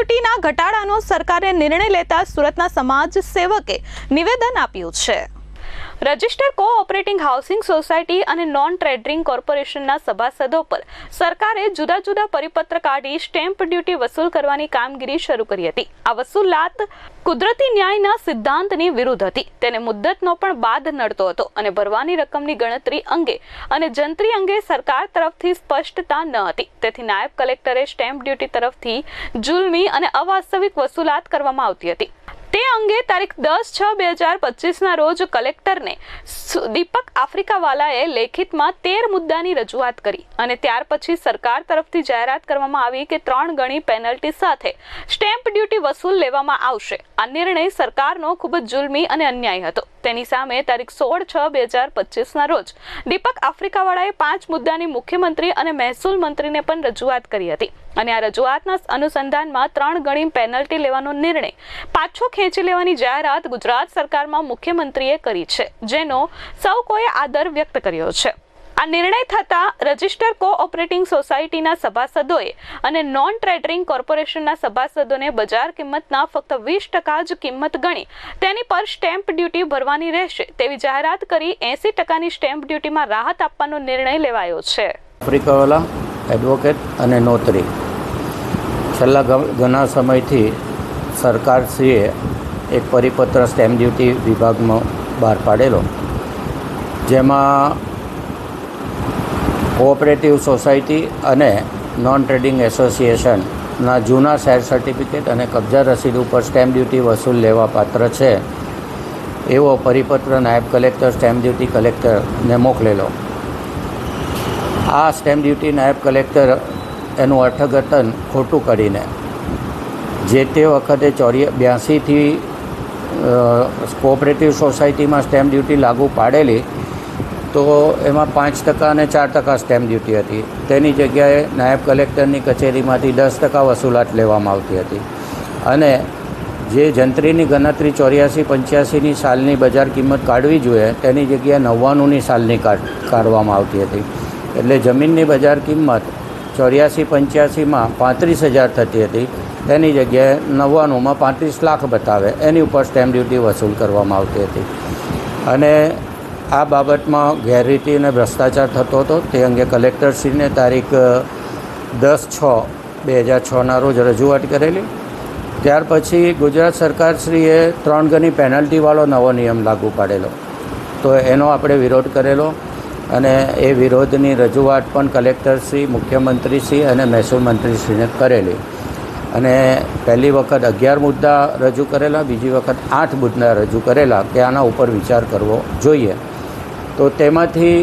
ડ્યુટીના ઘટાડાનો સરકારે નિર્ણય લેતા સુરતના સમાજ સેવકે નિવેદન આપ્યું છે। રજિસ્ટર કોઓપરેટિંગ હાઉસિંગ સોસાયટી અને નોન ટ્રેડિંગ કોર્પોરેશનના સભાસદો પર સરકારે જુદા જુદા પરિપત્ર કાઢી સ્ટેમ્પ ડ્યુટી વસૂલ કરવાની કામગીરી શરૂ કરી હતી। આ વસૂલાત કુદરતી ન્યાયના સિદ્ધાંતની વિરુદ્ધ હતી। તેને મુદ્દતનો પણ બાદ નડતો હતો અને ભરવાની રકમની ગણતરી અંગે અને જંત્રી અંગે સરકાર તરફથી સ્પષ્ટતા ન હતી। તેથી નાયબ કલેક્ટરે સ્ટેમ્પ ડ્યુટી તરફથી જુલ્મી અને અવાસ્તવિક વસૂલાત કરવામાં આવતી હતી। તે અંગે તારીખ 10/6/2025ના રોજ કલેક્ટરને દીપક આફ્રિકાવાલાએ લેખિતમાં 13 મુદ્દાની રજૂઆત કરી અને ત્યાર પછી સરકાર તરફથી જાહેરાત કરવામાં આવી કે 3 ગણી પેનલ્ટી સાથે સ્ટેમ્પ ડ્યુટી વસૂલ લેવામાં આવશે। આ નિર્ણય સરકારનો ખૂબ જ જુલ્મી અને અન્યાય હતો। તેની સામે તારીખ 16/6/2025ના રોજ દીપક આફ્રિકાવાળાએ 5 મુદ્દાની મુખ્યમંત્રી અને મહેસૂલ મંત્રીને પણ રજૂઆત કરી હતી અને આ રજૂઆતના અનુસંધાનમાં 3 ગણી પેનલ્ટી લેવાનો નિર્ણય પાછો ખેંચી લેવાની જાહેરાત ગુજરાત સરકારમાં મુખ્યમંત્રીએ કરી છે, જેનો સૌ કોઈએ આદર વ્યક્ત કર્યો છે। આ નિર્ણય થતા રજિસ્ટર કોઓપરેટિંગ સોસાયટીના સભાસદોએ અને નોન ટ્રેડિંગ કોર્પોરેશનના સભાસદોને બજાર કિંમતના ફક્ત 20% જ કિંમત ગણી તેની પર સ્ટેમ્પ ડ્યુટી ભરવાની રહેશે તેવી જાહેરાત કરી 80%ની સ્ટેમ્પ ડ્યુટીમાં રાહત આપવાનો નિર્ણય લેવાયો છે। આફ્રિકાવાલા એડવોકેટ અને નોતરી છેલ્લા ઘણા સમયથી સરકારશ્રીએ એક પરિપત્ર સ્ટેમ્પ ડ્યુટી વિભાગમાં બહાર પાડેલો, જેમાં કોઓપરેટિવ સોસાયટી અને નોન ટ્રેડિંગ એસોસિએશનના જૂના શેર સર્ટિફિકેટ અને કબજા રસીદ ઉપર સ્ટેમ્પ ડ્યુટી વસૂલ લેવા પાત્ર છે એવો પરિપત્ર નાયબ કલેક્ટર સ્ટેમ્પ ડ્યુટી કલેક્ટરને મોકલેલો। આ સ્ટેમ્પ ડ્યુટી નાયબ કલેક્ટર એનું અર્થઘટન ખોટું કરીને જે તે વખતે 82થી કોઓપરેટિવ સોસાયટીમાં સ્ટેમ્પ ડ્યુટી લાગુ પાડેલી તો એમાં 5% અને 4% સ્ટેમ્પ ડ્યુટી હતી। તેની જગ્યાએ નાયબ કલેક્ટરની કચેરીમાંથી 10% વસૂલાત લેવામાં આવતી હતી અને જે જંત્રીની ગણતરી 84-85ની સાલની બજાર કિંમત કાઢવી જોઈએ તેની જગ્યાએ 99ની સાલની કાઢવામાં આવતી હતી। એટલે જમીનની બજાર કિંમત 84-85માં 35,000 થતી હતી, તેની જગ્યાએ 99માં 35 લાખ બતાવે એની ઉપર સ્ટેમ્પ ડ્યુટી વસૂલ કરવામાં આવતી હતી અને આ બાબતમાં ગેરરીતિ અને ભ્રષ્ટાચાર થતો હતો। તે અંગે કલેક્ટરશ્રીને તારીખ 10/6/2006ના રોજ રજૂઆત કરેલી। ત્યાર પછી ગુજરાત સરકારશ્રીએ 3 ગણી પેનલ્ટીવાળો નવો નિયમ લાગુ પાડેલો, તો એનો આપણે વિરોધ કરેલો અને એ વિરોધની રજૂઆત પણ કલેક્ટરશ્રી, મુખ્યમંત્રીશ્રી અને મહેસૂલ મંત્રીશ્રીને કરેલી અને પહેલી વખત 11 મુદ્દા રજૂ કરેલા, બીજી વખત 8 મુદ્દા રજૂ કરેલા કે આના ઉપર વિચાર કરવો જોઈએ। તો તેમાંથી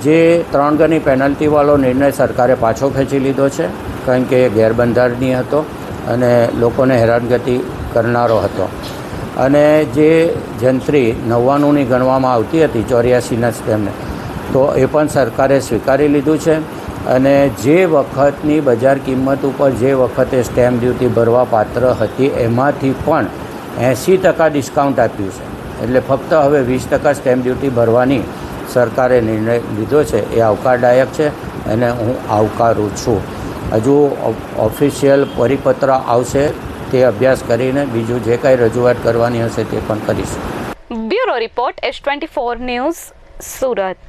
જે 3 ગણી પેનલ્ટીવાળો નિર્ણય સરકારે પાછો ખેંચી લીધો છે, કારણ કે એ ગેરબંધારણીય હતો અને લોકોને હેરાનગતિ કરનારો હતો અને જે જંત્રી 99ની ગણવામાં આવતી હતી 84ના સ્ટેમને, તો એ પણ સરકારે સ્વીકારી લીધું છે અને જે વખતની બજાર કિંમત ઉપર જે વખતે સ્ટેમ્પ ડ્યુટી ભરવા પાત્ર હતી એમાંથી પણ 80% ડિસ્કાઉન્ટ આપ્યું છે। એટલે ફક્ત હવે 20% સ્ટેમ્પ ડ્યુટી ભરવાની સરકારે નિર્ણય લીધો છે, એ આવકારદાયક છે અને હું આવકારું છું। હજુ ઓફિશિયલ પરિપત્ર આવશે, તે અભ્યાસ કરીને બીજું જે કાંઈ રજૂઆત કરવાની હશે તે પણ કરીશું। Bureau report S24 news, Surat.